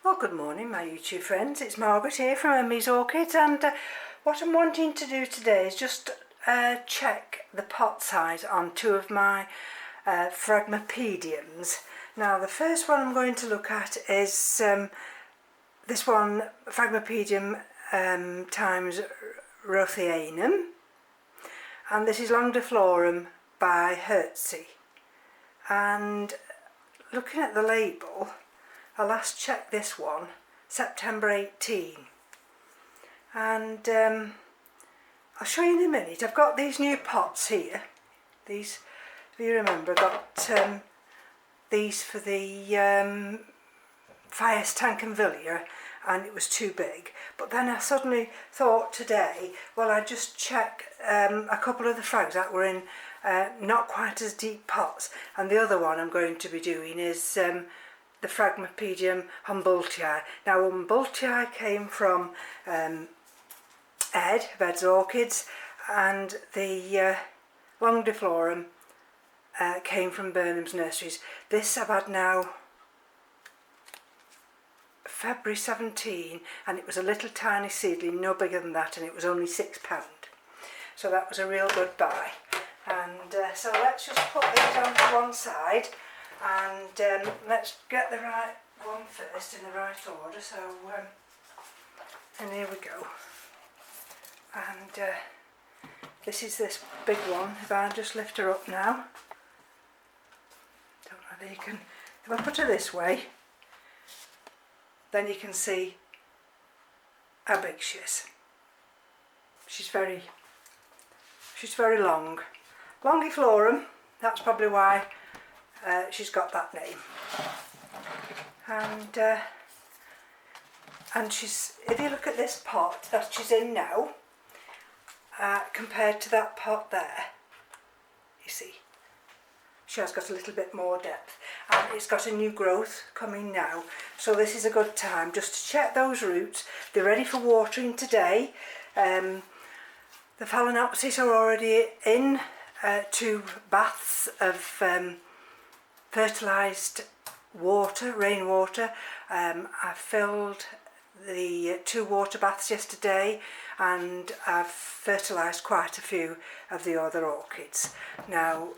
Well, good morning my YouTube friends, it's Margaret here from M.E.s Orchids, and what I'm wanting to do today is just check the pot size on two of my Phragmipediums. Now the first one I'm going to look at is this one, Phragmipedium times Rothianum, and this is Longiflorum by Hertzie. And looking at the label, I last checked this one September 18, and I'll show you in a minute. I've got these new pots here. These, if you remember, I got these for the fire tank and villia, and it was too big. But then I suddenly thought today, well, I'd just check a couple of the frags that were in not quite as deep pots, and the other one I'm going to be doing is the Phragmipedium Humboldtii. Now Humboldtii came from Ed of M.E.s Orchids, and the Longiflorum came from Burnham's Nurseries. This I've had now February 17, and it was a little tiny seedling, no bigger than that, and it was only £6. So that was a real good buy. And so let's just put these on to one side, and let's get the right one first in the right order. So and here we go. And this is this big one. If I just lift her up now, don't know whether you can, if I put her this way, then you can see how big she is. She's very long. Longiflorum, that's probably why she's got that name. And she's, if you look at this pot that she's in now, compared to that pot there, you see, she has got a little bit more depth, and it's got a new growth coming now. So this is a good time just to check those roots. They're ready for watering today. The Phalaenopsis are already in 2 baths of fertilised water, rainwater. I filled the 2 water baths yesterday, and I've fertilised quite a few of the other orchids. Now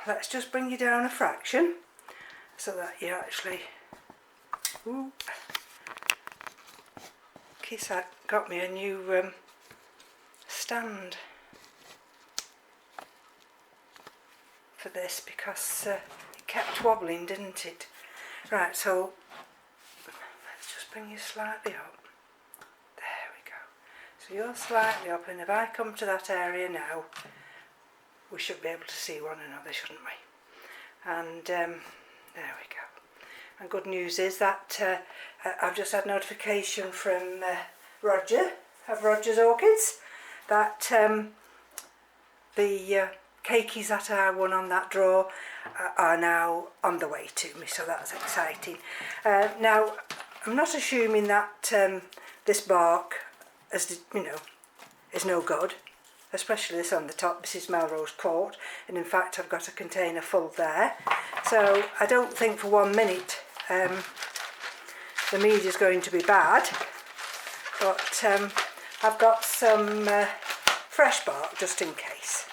let's just bring you down a fraction so that you actually, ooh, Kiss got me a new stand for this because it kept wobbling, didn't it? Right, so let's just bring you slightly up. There we go. So you're slightly up, and if I come to that area now, we should be able to see one another, shouldn't we? And there we go. And good news is that I've just had notification from Roger of Roger's Orchids that the cakeys that I won on that draw are now on the way to me, so that's exciting. Now I'm not assuming that this bark, as you know, is no good, especially this on the top. This is Melrose Court, and in fact I've got a container full there, so I don't think for 1 minute the mead is going to be bad, but I've got some fresh bark just in case.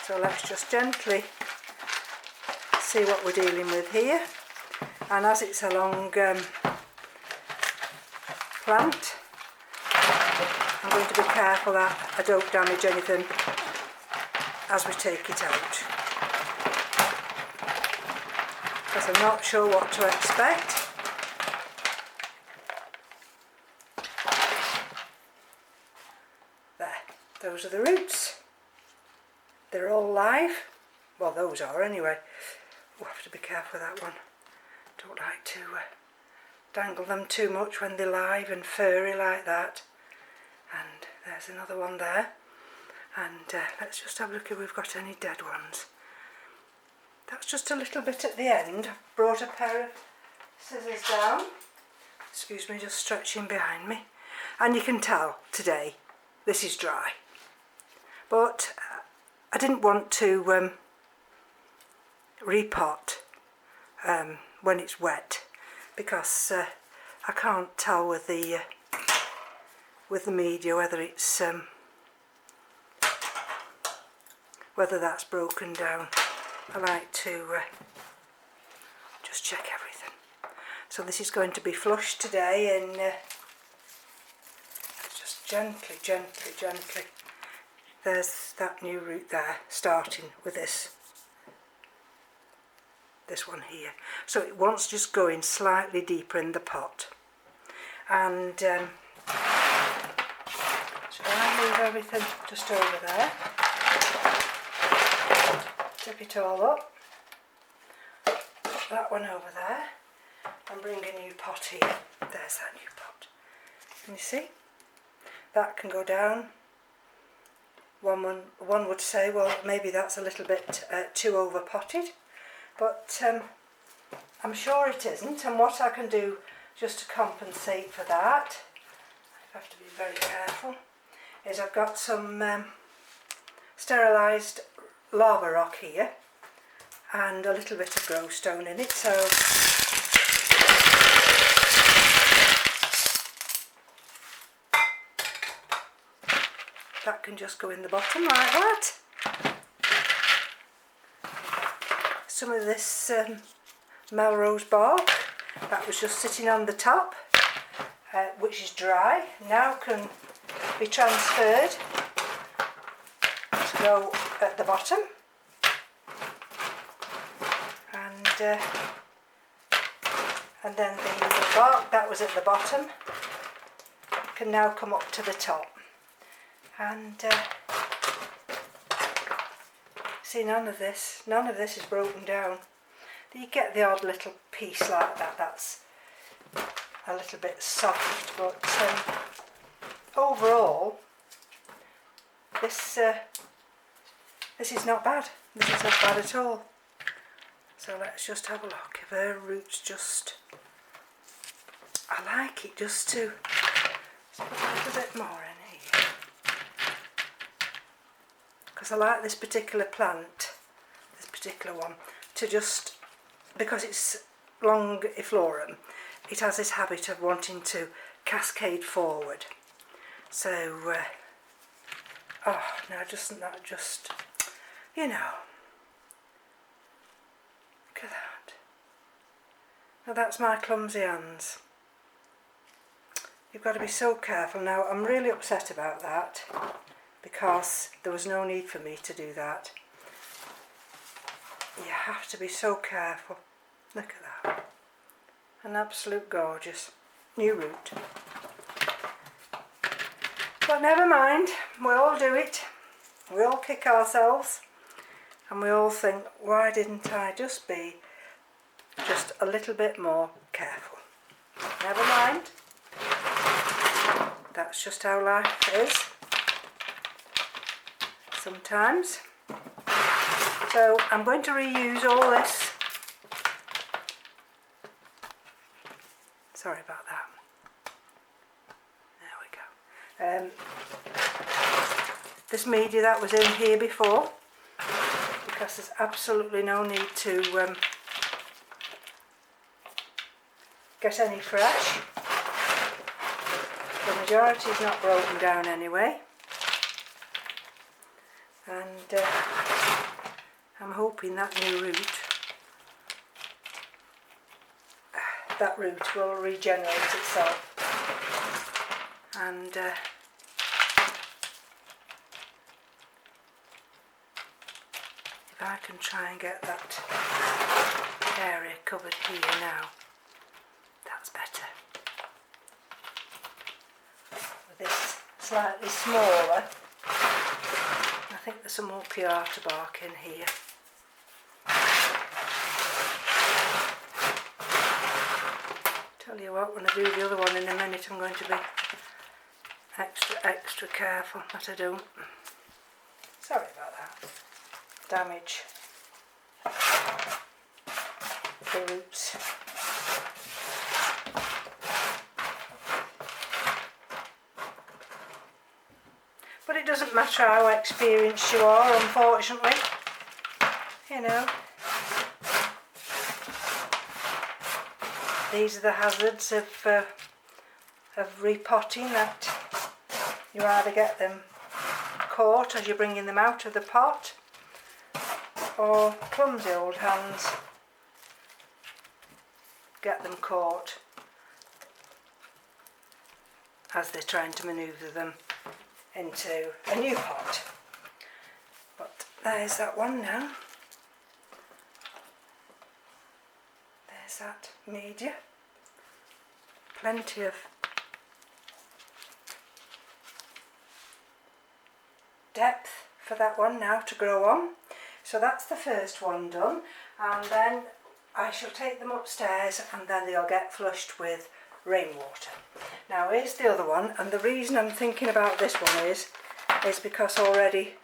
So let's just gently see what we're dealing with here, and as it's a long plant, I'm going to be careful that I don't damage anything as we take it out, because I'm not sure what to expect. There, those are the roots. They're all live. Well, those are anyway. We'll have to be careful with that one. Don't like to dangle them too much when they're live and furry like that. And there's another one there. And let's just have a look if we've got any dead ones. That's just a little bit at the end. I've brought a pair of scissors down. Excuse me, just stretching behind me. And you can tell today this is dry. But I didn't want to repot when it's wet, because I can't tell with the media whether it's whether that's broken down. I like to just check everything. So this is going to be flushed today, and just gently, gently, gently. There's that new root there, starting with this one here. So it wants just going slightly deeper in the pot. And should I move everything just over there? Tip it all up. Put that one over there. And bring a new pot here. There's that new pot. Can you see? That can go down. One would say, well, maybe that's a little bit too over potted, but I'm sure it isn't. And what I can do just to compensate for that, I have to be very careful, is I've got some sterilised lava rock here and a little bit of glowstone in it, so that can just go in the bottom like that. Some of this Melrose bark that was just sitting on the top, which is dry, now can be transferred to go at the bottom, and then the bark that was at the bottom can now come up to the top. And see, none of this is broken down. You get the odd little piece like that that's a little bit soft, but overall this is not bad. This is not bad at all. So let's just have a look. If her roots just, I like it just to put a little bit more in here, because I like this particular plant, this particular one, to just, because it's longiflorum, it has this habit of wanting to cascade forward. So oh, now doesn't that just, you know, look at that. Now that's my clumsy hands. You've got to be so careful. Now I'm really upset about that, because there was no need for me to do that. You have to be so careful. Look at that. An absolute gorgeous new root. But never mind, we all do it. We all kick ourselves, and we all think, why didn't I just be just a little bit more careful? Never mind. That's just how life is sometimes. So I'm going to reuse all this. Sorry about that. There we go. This media that was in here before, because there's absolutely no need to get any fresh. The majority is not broken down anyway, and I'm hoping that new root, will regenerate itself, and if I can try and get that area covered here now, that's better. With this slightly smaller, I think there's some Orchids bark in here. Tell you what, when I do the other one in a minute, I'm going to be extra careful that I don't. Sorry about that. Damage the roots. But it doesn't matter how experienced you are, unfortunately. You know. these are the hazards of repotting, that you either get them caught as you're bringing them out of the pot, or clumsy old hands get them caught as they're trying to manoeuvre them into a new pot. But there's that one now. There's that media. Plenty of depth for that one now to grow on. So that's the first one done, and then I shall take them upstairs and then they'll get flushed with rainwater. Now here's the other one, and the reason I'm thinking about this one is because already,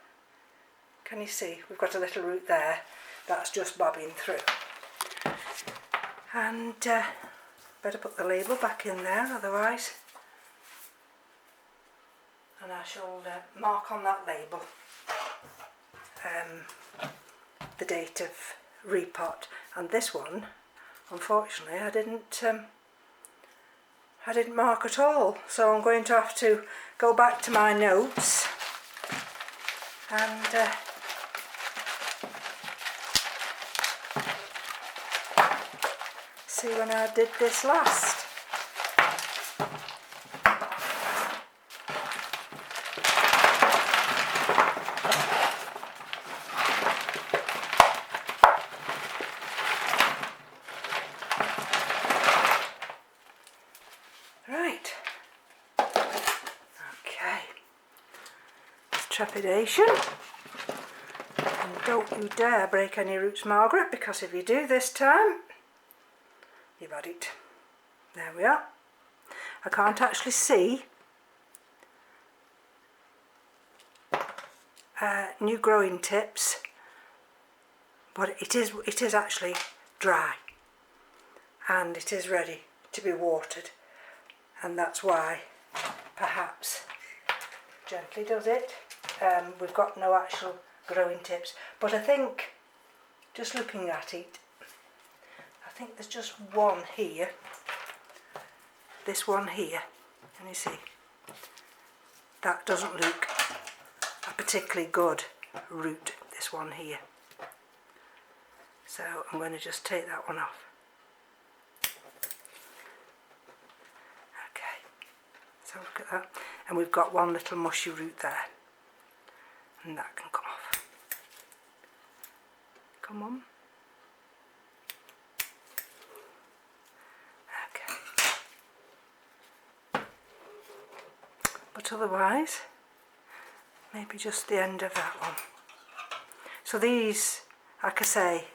can you see, we've got a little root there that's just bobbing through. And better put the label back in there, otherwise. And I shall mark on that label the date of repot. And this one, unfortunately, I didn't mark at all. So I'm going to have to go back to my notes and see when I did this last. Right, okay, trepidation, and don't you dare break any roots, Margaret, because if you do this time, you've had it. There we are. I can't actually see new growing tips, but it is actually dry and it is ready to be watered, and that's why perhaps gently does it. We've got no actual growing tips, but I think just looking at it, I think there's just one here, this one here, and you see that doesn't look a particularly good root, this one here, so I'm going to just take that one off. Okay, so look at that, and we've got one little mushy root there, and that can come off. Come on. But otherwise, maybe just the end of that one. So these, like I say,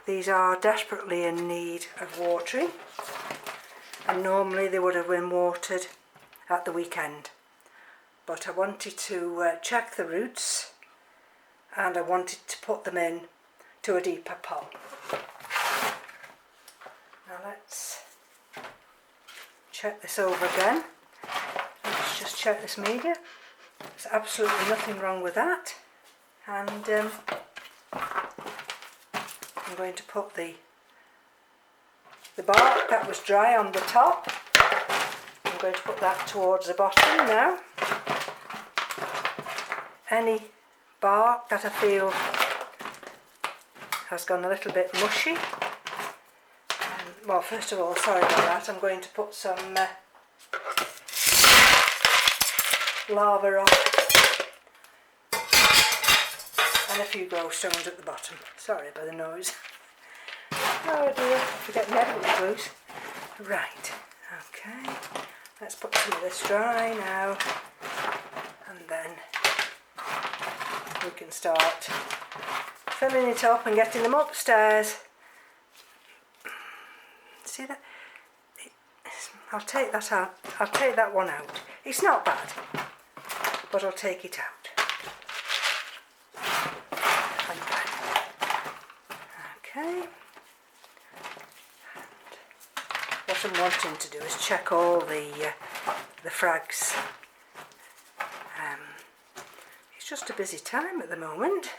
these are desperately in need of watering, and normally they would have been watered at the weekend. But I wanted to check the roots, and I wanted to put them in to a deeper pot. Now let's check this over again. Let's just check this media. There's absolutely nothing wrong with that, and I'm going to put the bark that was dry on the top. I'm going to put that towards the bottom now. Any bark that I feel has gone a little bit mushy, well, first of all, sorry about that, I'm going to put some lava on and a few glowstones at the bottom. Sorry about the noise. Oh dear, I'm forgetting everything's loose. Right, okay, let's put some of this dry now, and then we can start filling it up and getting them upstairs. See that? I'll take that out. I'll take that one out. It's not bad, but I'll take it out. And then, okay. And what I'm wanting to do is check all the frags. It's just a busy time at the moment.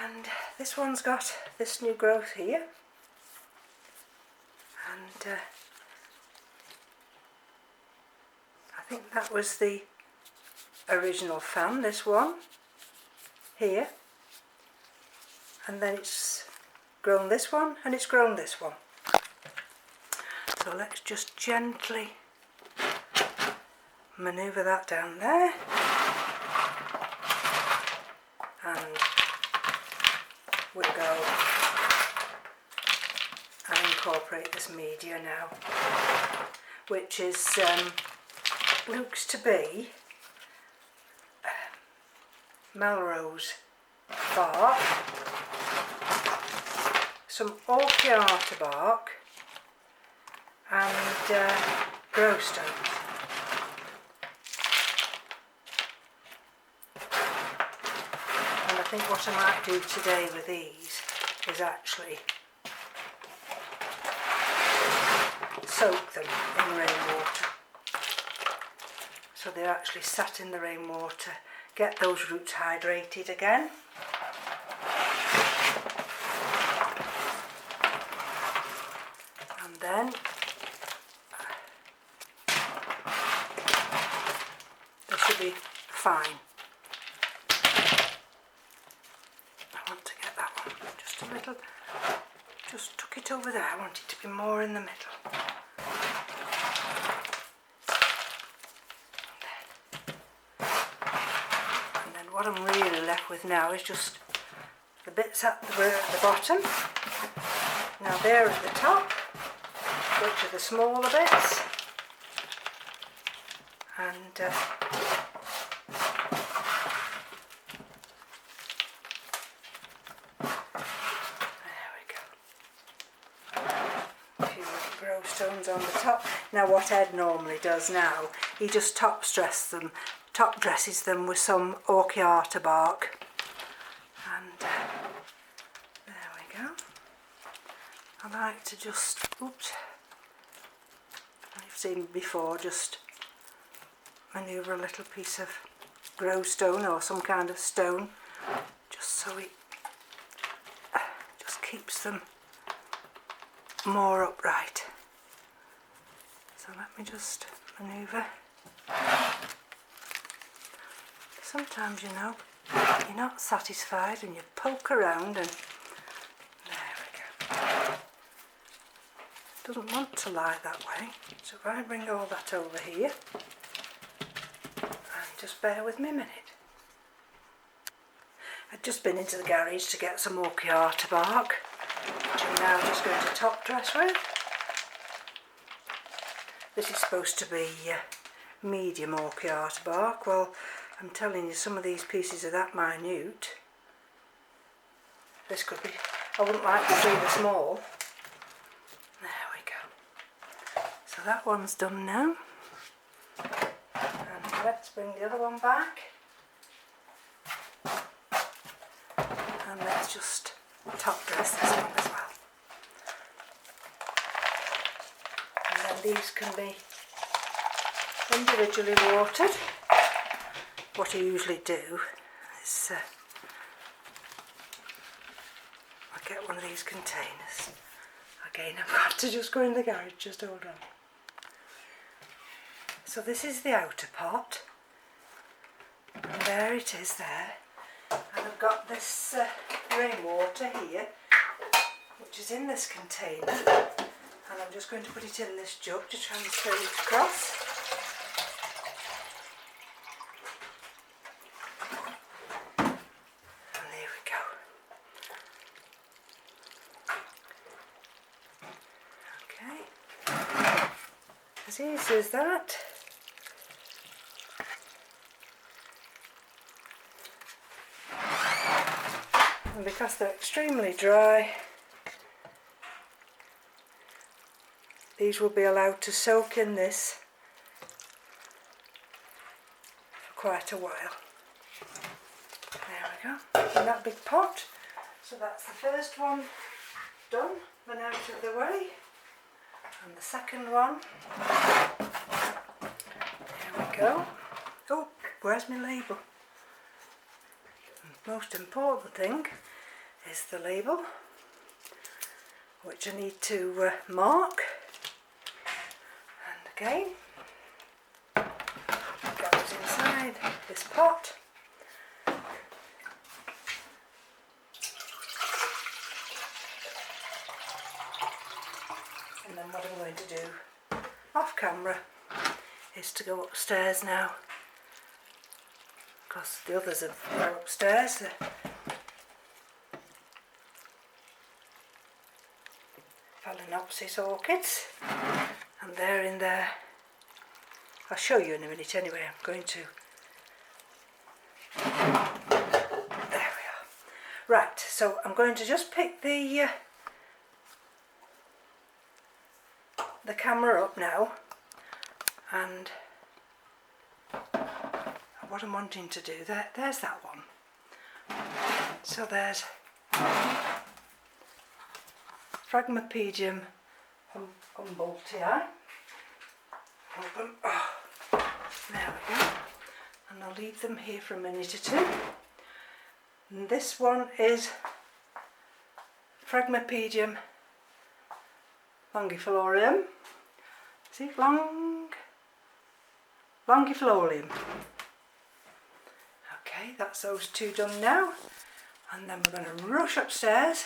And this one's got this new growth here, and I think that was the original fan, this one here, and then it's grown this one and it's grown this one. So let's just gently manoeuvre that down there, and we'll go and incorporate this media now, which is looks to be Melrose bark, some Orchids bark, and glowstones. And I think what I might do today with these is actually soak them in rainwater, so they're actually sat in the rainwater, get those roots hydrated again. And then they should be fine. I want to get that one just a little, just tuck it over there. I want it to be more in the middle. What I'm really left with now is just the bits at the bottom. Now they're at the top, which are the smaller bits, and there we go. A few little grow stones on the top. Now what Ed normally does now, he just top dresses them with some Orchids bark, and there we go. I like to just, oops, I've seen before, just manoeuvre a little piece of grow stone or some kind of stone, just so it just keeps them more upright. So let me just manoeuvre. Sometimes, you know, you're not satisfied and you poke around, and there we go. It doesn't want to lie that way. So if I bring all that over here, and just bear with me a minute. I'd just been into the garage to get some Orchids bark, which I'm now just going to top dress with. This is supposed to be medium Orchids bark. Well, I'm telling you, some of these pieces are that minute. This could be, I wouldn't like to see the small. There we go. So that one's done now. And let's bring the other one back. And let's just top dress this one as well. And then these can be individually watered. What I usually do is I get one of these containers. Again, I've got to just go in the garage, just hold on. So this is the outer pot, and there it is there. And I've got this rainwater here, which is in this container, and I'm just going to put it in this jug to transfer it across. As easy as that. And because they're extremely dry, these will be allowed to soak in this for quite a while. There we go, in that big pot. So that's the first one done and out of the way. And the second one, there we go. Oh, where's my label? The most important thing is the label, which I need to mark. And again, it goes inside this pot. And then what I'm going to do off camera is to go upstairs now, because the others are upstairs. Phalaenopsis orchids, and they're in there. I'll show you in a minute anyway. I'm going to. There we are. Right, so I'm going to just pick the camera up now, and what I'm wanting to do, there's that one. So there's Phragmipedium Humboldtii. Open. Oh, there we go. And I'll leave them here for a minute or two. And this one is Phragmipedium longiflorium. See, longiflorium. Okay, that's those two done now. And then we're going to rush upstairs,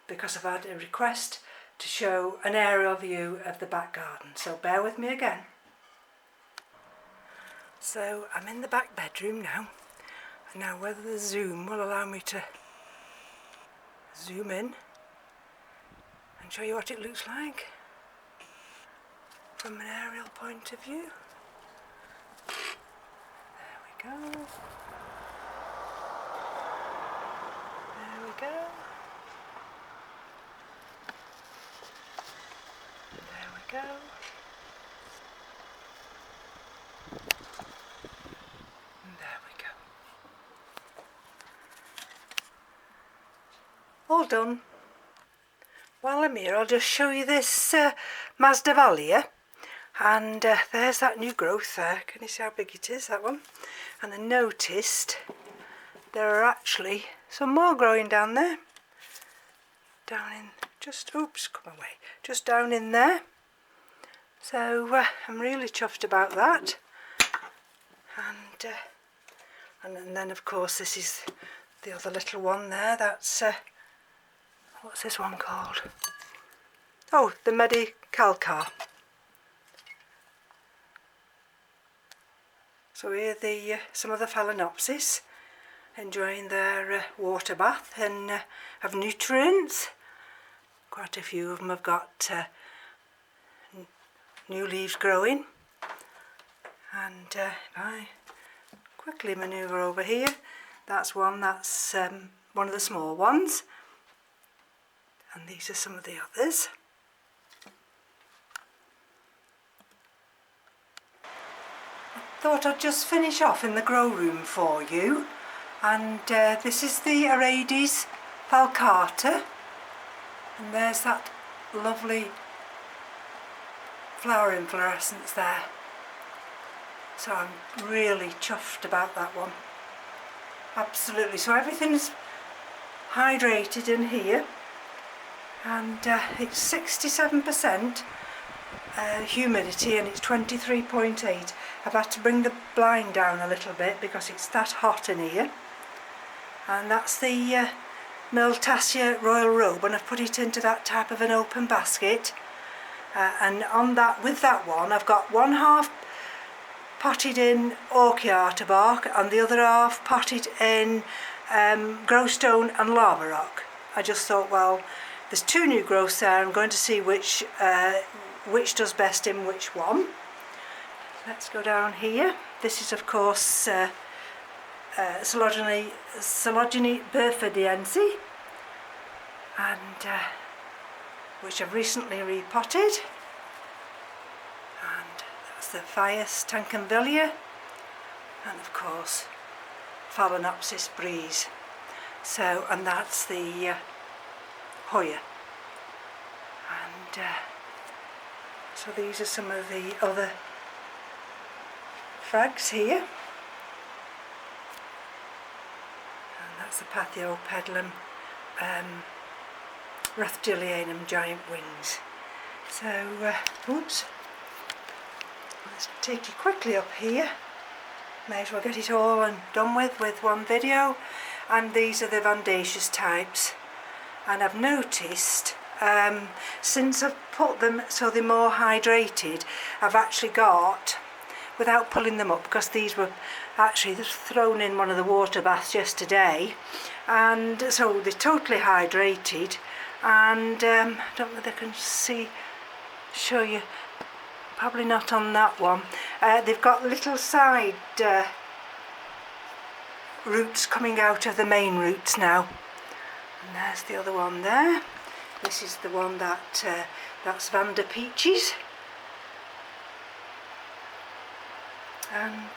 because I've had a request to show an aerial view of the back garden. So bear with me again. So I'm in the back bedroom now. And now whether the zoom will allow me to zoom in and show you what it looks like from an aerial point of view. There we go. There we go. There we go. And there we go. All done. While I'm here, I'll just show you this Masdevallia, and there's that new growth there. Can you see how big it is, that one? And I noticed there are actually some more growing down there, down in just, oops, come away, just down in there. So I'm really chuffed about that. And then of course this is the other little one there. That's what's this one called? Oh, the Medicalcar. So here the some of the Phalaenopsis enjoying their water bath and have nutrients. Quite a few of them have got new leaves growing. And if I quickly manoeuvre over here, that's one, that's one of the small ones. And these are some of the others. I thought I'd just finish off in the grow room for you. And this is the Orchids falcata. And there's that lovely flower inflorescence there. So I'm really chuffed about that one. Absolutely. So everything's hydrated in here. And it's 67% humidity and it's 23.8. I've had to bring the blind down a little bit because it's that hot in here. And that's the Miltassia Royal Robe, and I've put it into that type of an open basket. And on that, with that one, I've got one half potted in Orchids bark and the other half potted in Growstone and Lava Rock. I just thought, well, there's two new growths there. I'm going to see which does best in which one. Let's go down here. This is of course Coelogene Burfordiense, and which I've recently repotted. And that's the Phaeus Tankenvillia, and of course Phalaenopsis breeze. So, and that's the Hoya. And so these are some of the other frags here. And That's the Phragmipedium Rathgillianum giant wings. So, oops, let's take you quickly up here. May as well get it all and done with one video. And these are the Vandaceous types. And I've noticed, since I've put them so they're more hydrated, I've actually got, without pulling them up, because these were actually thrown in one of the water baths yesterday, and so they're totally hydrated. And I don't know if I can show you, probably not on that one. They've got little side roots coming out of the main roots now. And there's the other one there. This is the one that's Vanda Peaches. And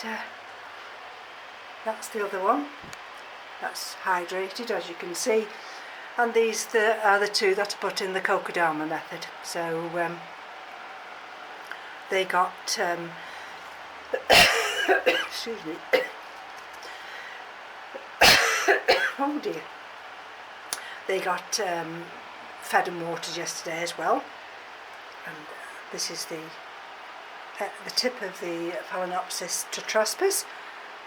that's the other one. That's hydrated, as you can see. And these are the two that I put in the Kokedama method. So they got excuse me. Oh dear. They got fed and watered yesterday as well. And this is the tip of the Phalaenopsis tetraspis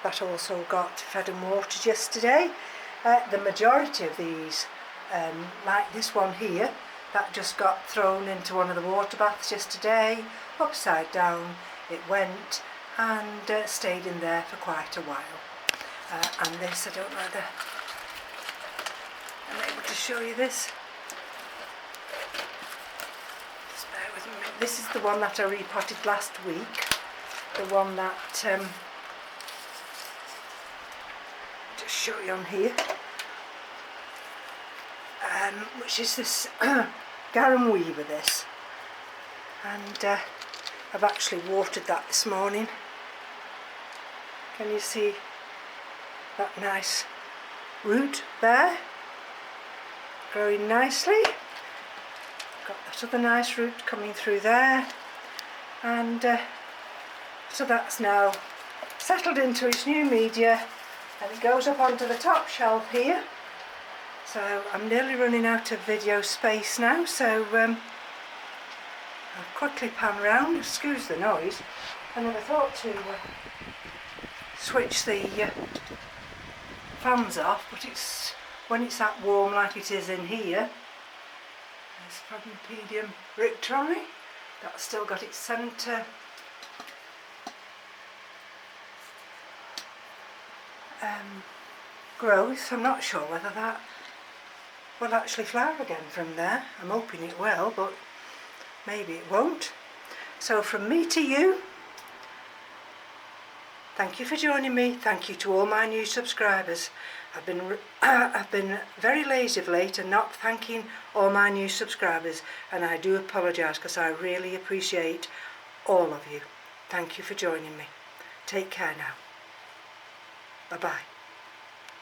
that also got fed and watered yesterday. The majority of these, like this one here, that just got thrown into one of the water baths yesterday, upside down it went, and stayed in there for quite a while. And this, I don't know whether I'm able to show you this. Just bear with me. This is the one that I repotted last week. The one that, just show you on here, which is this Garum Weaver, this. And I've actually watered that this morning. Can you see that nice root there? Growing nicely. Got that other nice root coming through there. And so that's now settled into its new media, and it goes up onto the top shelf here. So I'm nearly running out of video space now, so I'll quickly pan round. Excuse the noise. I never thought to switch the fans off, but it's when it's that warm like it is in here. There's Phragmipedium Richtroni. That's still got its centre growth. I'm not sure whether that will actually flower again from there. I'm hoping it will, but maybe it won't. So from me to you, thank you for joining me. Thank you to all my new subscribers. I've been very lazy of late and not thanking all my new subscribers, and I do apologise because I really appreciate all of you. Thank you for joining me. Take care now. Bye bye.